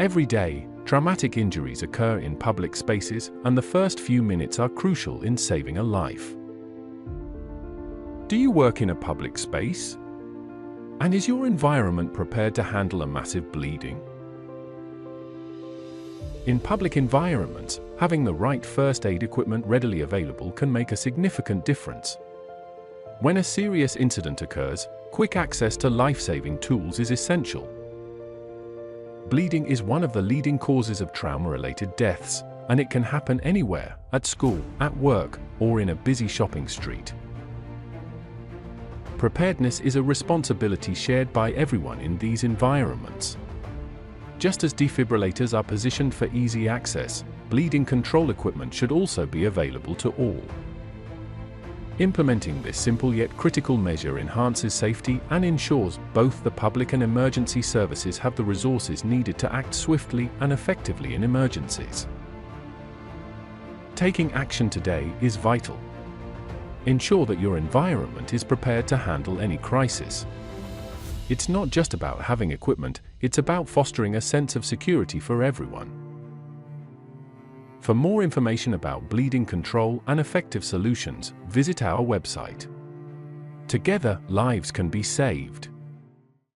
Every day, traumatic injuries occur in public spaces, and the first few minutes are crucial in saving a life. Do you work in a public space? And is your environment prepared to handle a massive bleeding? In public environments, having the right first aid equipment readily available can make a significant difference. When a serious incident occurs, quick access to life-saving tools is essential. Bleeding is one of the leading causes of trauma-related deaths, and it can happen anywhere, at school, at work, or in a busy shopping street. Preparedness is a responsibility shared by everyone in these environments. Just as defibrillators are positioned for easy access, bleeding control equipment should also be available to all. Implementing this simple yet critical measure enhances safety and ensures both the public and emergency services have the resources needed to act swiftly and effectively in emergencies. Taking action today is vital. Ensure that your environment is prepared to handle any crisis. It's not just about having equipment, it's about fostering a sense of security for everyone. For more information about bleeding control and effective solutions, visit our website. Together, lives can be saved.